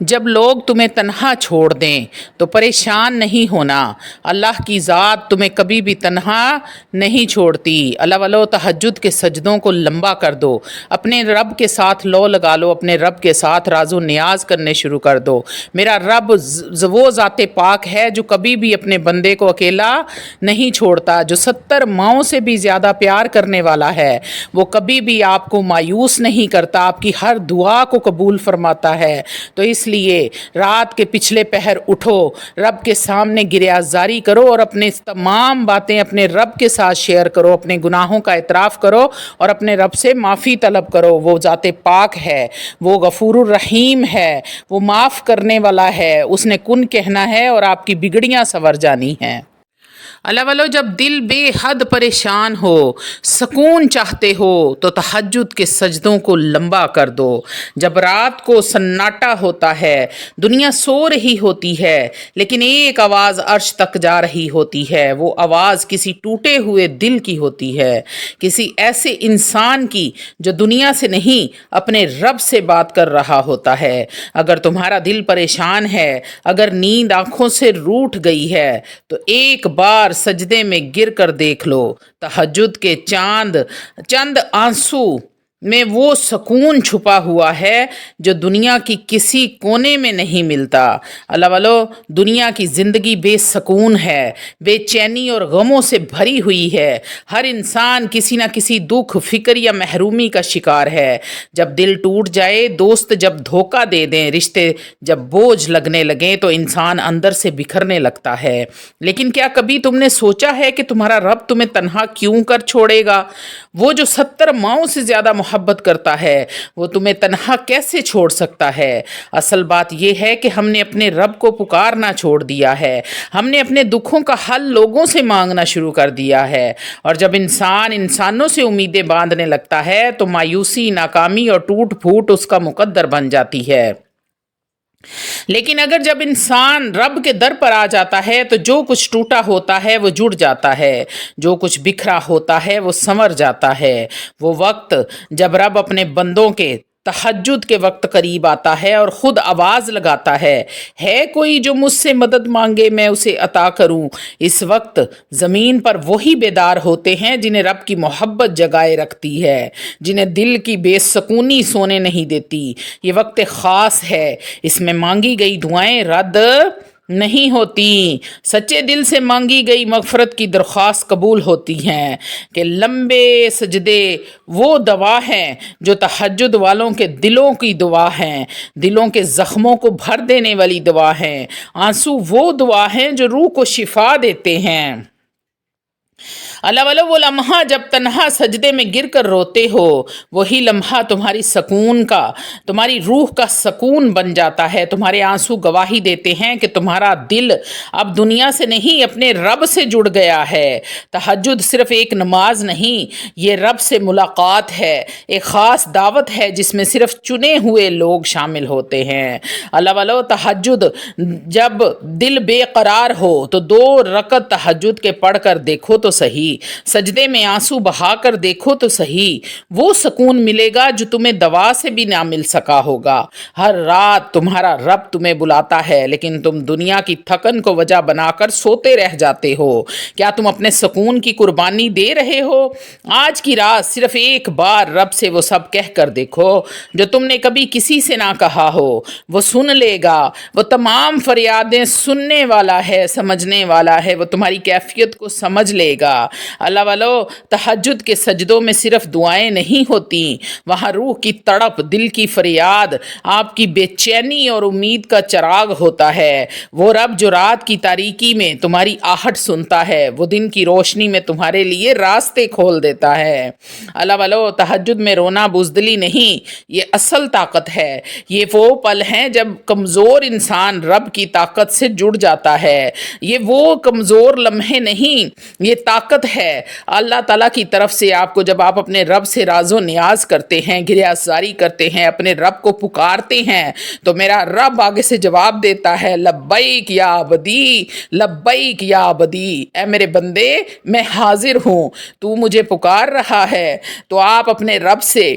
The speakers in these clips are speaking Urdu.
جب لوگ تمہیں تنہا چھوڑ دیں تو پریشان نہیں ہونا، اللہ کی ذات تمہیں کبھی بھی تنہا نہیں چھوڑتی۔ اللہ والو، تہجد کے سجدوں کو لمبا کر دو، اپنے رب کے ساتھ لو لگا لو، اپنے رب کے ساتھ راز و نیاز کرنے شروع کر دو۔ میرا رب وہ ذات پاک ہے جو کبھی بھی اپنے بندے کو اکیلا نہیں چھوڑتا، جو 70 ماؤں سے بھی زیادہ پیار کرنے والا ہے۔ وہ کبھی بھی آپ کو مایوس نہیں کرتا، آپ کی ہر دعا کو قبول فرماتا ہے۔ تو اس لیے رات کے پچھلے پہر اٹھو، رب کے سامنے گریازاری کرو اور اپنے تمام باتیں اپنے رب کے ساتھ شیئر کرو، اپنے گناہوں کا اعتراف کرو اور اپنے رب سے معافی طلب کرو۔ وہ ذات پاک ہے، وہ غفور الرحیم ہے، وہ معاف کرنے والا ہے، اس نے کن کہنا ہے اور آپ کی بگڑیاں سنور جانی ہیں۔ اللہ والو، جب دل بے حد پریشان ہو، سکون چاہتے ہو تو تہجد کے سجدوں کو لمبا کر دو۔ جب رات کو سناٹا ہوتا ہے، دنیا سو رہی ہوتی ہے، لیکن ایک آواز عرش تک جا رہی ہوتی ہے، وہ آواز کسی ٹوٹے ہوئے دل کی ہوتی ہے، کسی ایسے انسان کی جو دنیا سے نہیں اپنے رب سے بات کر رہا ہوتا ہے۔ اگر تمہارا دل پریشان ہے، اگر نیند آنکھوں سے روٹھ گئی ہے تو ایک بار سجدے میں گر کر دیکھ لو۔ تہجد کے چند آنسو میں وہ سکون چھپا ہوا ہے جو دنیا کی کسی کونے میں نہیں ملتا۔ اللہ والو، دنیا کی زندگی بے سکون ہے، بے چینی اور غموں سے بھری ہوئی ہے۔ ہر انسان کسی نہ کسی دکھ، فکر یا محرومی کا شکار ہے۔ جب دل ٹوٹ جائے، دوست جب دھوکہ دے دیں، رشتے جب بوجھ لگنے لگیں تو انسان اندر سے بکھرنے لگتا ہے۔ لیکن کیا کبھی تم نے سوچا ہے کہ تمہارا رب تمہیں تنہا کیوں کر چھوڑے گا؟ وہ جو 70 ماؤں سے زیادہ محبت کرتا ہے، وہ تمہیں تنہا کیسے چھوڑ سکتا ہے؟ اصل بات یہ ہے کہ ہم نے اپنے رب کو پکارنا چھوڑ دیا ہے، ہم نے اپنے دکھوں کا حل لوگوں سے مانگنا شروع کر دیا ہے، اور جب انسان انسانوں سے امیدیں باندھنے لگتا ہے تو مایوسی، ناکامی اور ٹوٹ پھوٹ اس کا مقدر بن جاتی ہے۔ لیکن اگر جب انسان رب کے در پر آ جاتا ہے تو جو کچھ ٹوٹا ہوتا ہے وہ جڑ جاتا ہے، جو کچھ بکھرا ہوتا ہے وہ سنور جاتا ہے۔ وہ وقت جب رب اپنے بندوں کے تہجد کے وقت قریب آتا ہے اور خود آواز لگاتا ہے کوئی جو مجھ سے مدد مانگے میں اسے عطا کروں۔ اس وقت زمین پر وہی بیدار ہوتے ہیں جنہیں رب کی محبت جگائے رکھتی ہے، جنہیں دل کی بے سکونی سونے نہیں دیتی۔ یہ وقت خاص ہے، اس میں مانگی گئی دعائیں رد نہیں ہوتی، سچے دل سے مانگی گئی مغفرت کی درخواست قبول ہوتی ہیں۔ کہ لمبے سجدے وہ دوا ہیں جو تہجد والوں کے دلوں کی دعا ہیں، دلوں کے زخموں کو بھر دینے والی دعا ہیں۔ آنسو وہ دعا ہیں جو روح کو شفا دیتے ہیں۔ اللہ والو، وہ لمحہ جب تنہا سجدے میں گر کر روتے ہو، وہی لمحہ تمہاری روح کا سکون بن جاتا ہے۔ تمہارے آنسو گواہی دیتے ہیں کہ تمہارا دل اب دنیا سے نہیں اپنے رب سے جڑ گیا ہے۔ تہجد صرف ایک نماز نہیں، یہ رب سے ملاقات ہے، ایک خاص دعوت ہے جس میں صرف چنے ہوئے لوگ شامل ہوتے ہیں۔ اللہ والو، تہجد جب دل بے قرار ہو تو 2 رکعت تہجد کے پڑھ کر دیکھو تو صحیح، سجدے میں آنسو بہا کر دیکھو تو صحیح، وہ سکون ملے گا جو تمہیں دوا سے بھی نہ مل سکا ہوگا۔ ہر رات تمہارا رب تمہیں بلاتا ہے، لیکن تم دنیا کی تھکن کو وجہ بنا کر سوتے رہ جاتے ہو۔ کیا تم اپنے سکون کی قربانی دے رہے ہو؟ آج کی رات صرف ایک بار رب سے وہ سب کہہ کر دیکھو جو تم نے کبھی کسی سے نہ کہا ہو۔ وہ سن لے گا، وہ تمام فریادیں سننے والا ہے، سمجھنے والا ہے، وہ تمہاری کیفیت کو سمجھ لے گا۔ اللہ والو، تہجد کے سجدوں میں صرف دعائیں نہیں ہوتی، وہاں روح کی تڑپ، دل کی فریاد، آپ کی بے چینی اور امید کا چراغ ہوتا ہے۔ وہ رب جو رات کی تاریکی میں تمہاری آہٹ سنتا ہے، وہ دن کی روشنی میں تمہارے لیے راستے کھول دیتا ہے۔ اللہ والو، تہجد میں رونا بزدلی نہیں، یہ اصل طاقت ہے۔ یہ وہ پل ہیں جب کمزور انسان رب کی طاقت سے جڑ جاتا ہے۔ یہ وہ کمزور لمحے نہیں، یہ طاقت ہے اللہ تعالیٰ کی طرف سے آپ کو۔ جب آپ اپنے رب سے راز و نیاز کرتے ہیں، گریازاری کرتے ہیں، اپنے رب کو پکارتے ہیں تو میرا رب آگے سے جواب دیتا ہے، لبیک یا عبدی، لبیک یا عبدی، اے میرے بندے میں حاضر ہوں، تو مجھے پکار رہا ہے۔ تو آپ اپنے رب سے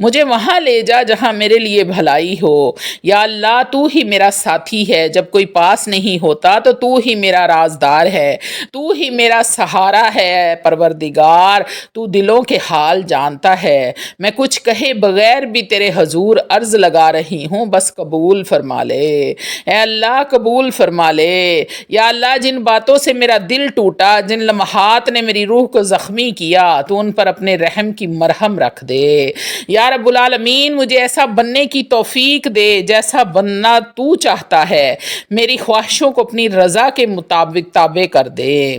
مجھے وہاں لے جا جہاں میرے لیے بھلائی ہو۔ یا اللہ تو ہی میرا ساتھی ہے، جب کوئی پاس نہیں ہوتا تو ہی میرا رازدار ہے، تو ہی میرا سہارا ہے۔ پروردگار تو دلوں کے حال جانتا ہے، میں کچھ کہے بغیر بھی تیرے حضور عرض لگا رہی ہوں، بس قبول فرما لے۔ اے اللہ قبول فرما لے۔ یا اللہ جن باتوں سے میرا دل ٹوٹا، جن لمحات نے میری روح کو زخمی کیا، تو ان پر اپنے رحم کی مرہم رکھ دے۔ یا رب العالمین مجھے ایسا بننے کی توفیق دے جیسا بننا تو چاہتا ہے، میری خواہشوں کو اپنی رضا کے مطابق تابع کر دے۔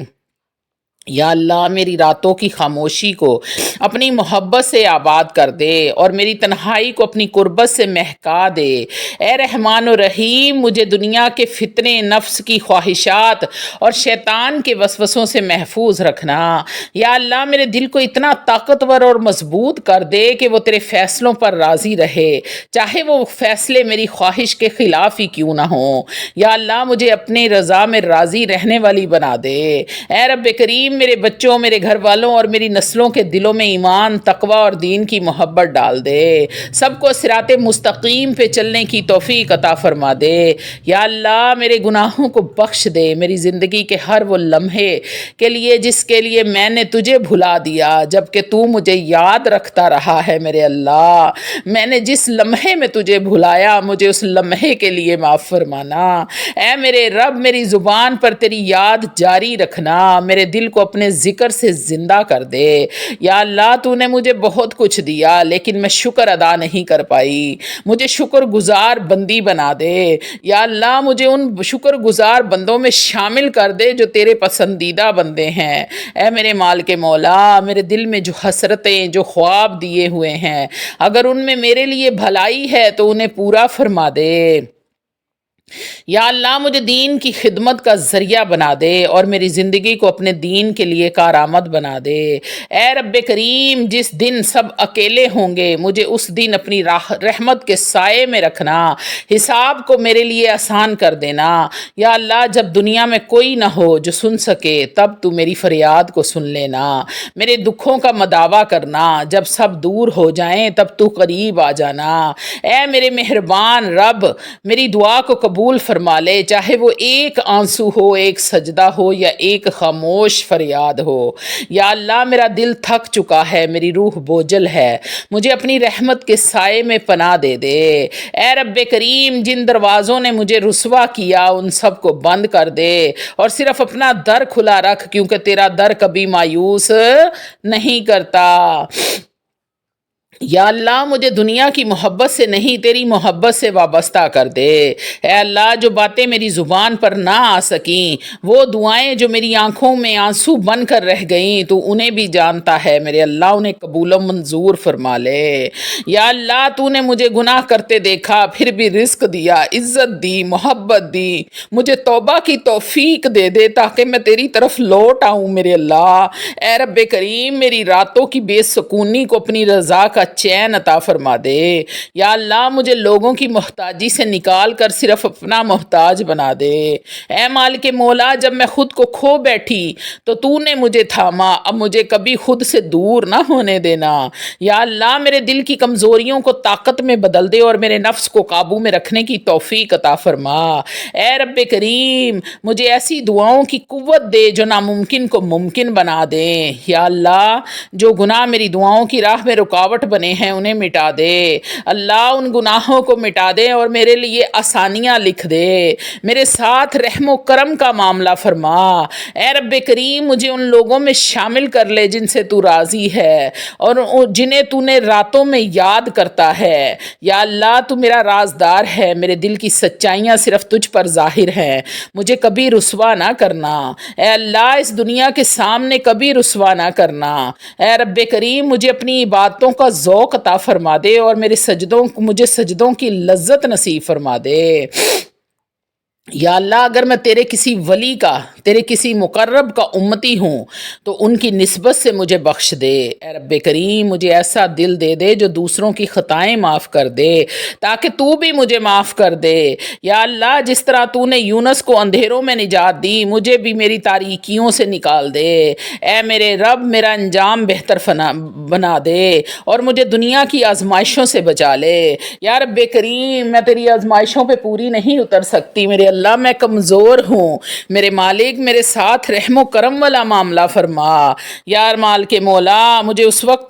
یا اللہ میری راتوں کی خاموشی کو اپنی محبت سے آباد کر دے اور میری تنہائی کو اپنی قربت سے مہکا دے۔ اے رحمان و رحیم مجھے دنیا کے فتنے، نفس کی خواہشات اور شیطان کے وسوسوں سے محفوظ رکھنا۔ یا اللہ میرے دل کو اتنا طاقتور اور مضبوط کر دے کہ وہ تیرے فیصلوں پر راضی رہے، چاہے وہ فیصلے میری خواہش کے خلاف ہی کیوں نہ ہوں۔ یا اللہ مجھے اپنی رضا میں راضی رہنے والی بنا دے۔ اے رب کریم میرے بچوں، میرے گھر والوں اور میری نسلوں کے دلوں میں ایمان، تقوی اور دین کی محبت ڈال دے۔ سب کو صراط مستقیم پہ چلنے کی توفیق عطا فرما دے۔ یا اللہ میرے گناہوں کو بخش دے، میری زندگی کے ہر وہ لمحے کے لیے جس کے لیے میں نے تجھے بھلا دیا جبکہ تو مجھے یاد رکھتا رہا ہے۔ میرے اللہ میں نے جس لمحے میں تجھے بھلایا، مجھے اس لمحے کے لیے معاف فرمانا۔ اے میرے رب میری زبان پر تیری یاد جاری رکھنا، میرے دل کو اپنے ذکر سے زندہ کر دے۔ یا اللہ تو نے مجھے بہت کچھ دیا لیکن میں شکر ادا نہیں کر پائی، مجھے شکر گزار بندی بنا دے۔ یا اللہ مجھے ان شکر گزار بندوں میں شامل کر دے جو تیرے پسندیدہ بندے ہیں۔ اے میرے مال کے مولا میرے دل میں جو حسرتیں، جو خواب دیے ہوئے ہیں، اگر ان میں میرے لیے بھلائی ہے تو انہیں پورا فرما دے۔ یا اللہ مجھے دین کی خدمت کا ذریعہ بنا دے اور میری زندگی کو اپنے دین کے لیے کارآمد بنا دے۔ اے رب کریم جس دن سب اکیلے ہوں گے مجھے اس دن اپنی رحمت کے سائے میں رکھنا، حساب کو میرے لیے آسان کر دینا۔ یا اللہ جب دنیا میں کوئی نہ ہو جو سن سکے تب تو میری فریاد کو سن لینا، میرے دکھوں کا مداوا کرنا، جب سب دور ہو جائیں تب تو قریب آ جانا۔ اے میرے مہربان رب میری دعا کو قبول فرما لے، چاہے وہ ایک آنسو ہو، ایک سجدہ ہو یا ایک خاموش فریاد ہو۔ یا اللہ میرا دل تھک چکا ہے، میری روح بوجھل ہے، مجھے اپنی رحمت کے سائے میں پناہ دے دے۔ اے رب کریم جن دروازوں نے مجھے رسوا کیا ان سب کو بند کر دے اور صرف اپنا در کھلا رکھ، کیونکہ تیرا در کبھی مایوس نہیں کرتا۔ یا اللہ مجھے دنیا کی محبت سے نہیں تیری محبت سے وابستہ کر دے۔ اے اللہ جو باتیں میری زبان پر نہ آ سکیں، وہ دعائیں جو میری آنکھوں میں آنسو بن کر رہ گئیں، تو انہیں بھی جانتا ہے۔ میرے اللہ انہیں قبول و منظور فرما لے۔ یا اللہ تو نے مجھے گناہ کرتے دیکھا پھر بھی رزق دیا، عزت دی، محبت دی، مجھے توبہ کی توفیق دے دے تاکہ میں تیری طرف لوٹ آؤں۔ میرے اللہ اے رب کریم میری راتوں کی بے سکونی کو اپنی رضا کا چین عطا فرما دے۔ یا اللہ مجھے لوگوں کی محتاجی سے نکال کر صرف اپنا محتاج بنا دے۔ اے مالک مولا جب میں خود کو کھو بیٹھی تو نے مجھے تھاما، اب مجھے کبھی خود سے دور نہ ہونے دینا۔ یا اللہ میرے دل کی کمزوریوں کو طاقت میں بدل دے اور میرے نفس کو قابو میں رکھنے کی توفیق عطا فرما۔ اے رب کریم مجھے ایسی دعاؤں کی قوت دے جو ناممکن کو ممکن بنا دے۔ یا اللہ جو گناہ میری دعاؤں کی راہ میں رکاوٹ بنے ہیں انہیں مٹا دے۔ اللہ ان گناہوں کو مٹا دے اور میرے لیے آسانیاں لکھ دے، میرے ساتھ رحم و کرم کا معاملہ فرما۔ اے رب کریم مجھے ان لوگوں میں شامل کر لے جن سے تو راضی ہے اور جنہیں تو نے راتوں میں یاد کرتا ہے۔ یا اللہ تو میرا رازدار ہے، میرے دل کی سچائیاں صرف تجھ پر ظاہر ہیں، مجھے کبھی رسوا نہ کرنا۔ اے اللہ اس دنیا کے سامنے کبھی رسوا نہ کرنا۔ اے رب کریم مجھے اپنی عبادتوں کا ذوق عطا فرما دے اور مجھے سجدوں کی لذت نصیب فرما دے۔ یا اللہ اگر میں تیرے کسی ولی کا، تیرے کسی مقرب کا امتی ہوں تو ان کی نسبت سے مجھے بخش دے۔ اے رب کریم مجھے ایسا دل دے دے جو دوسروں کی خطائیں معاف کر دے، تاکہ تو بھی مجھے معاف کر دے۔ یا اللہ جس طرح تو نے یونس کو اندھیروں میں نجات دی، مجھے بھی میری تاریکیوں سے نکال دے۔ اے میرے رب میرا انجام بہتر بنا دے اور مجھے دنیا کی آزمائشوں سے بچا لے۔ یا رب کریم میں تیری آزمائشوں پہ پوری نہیں اتر سکتی، میرے اللہ میں کمزور ہوں، میرے مالک میرے ساتھ رحم و کرم والا معاملہ فرما۔ یار مال کے مولا مجھے اس وقت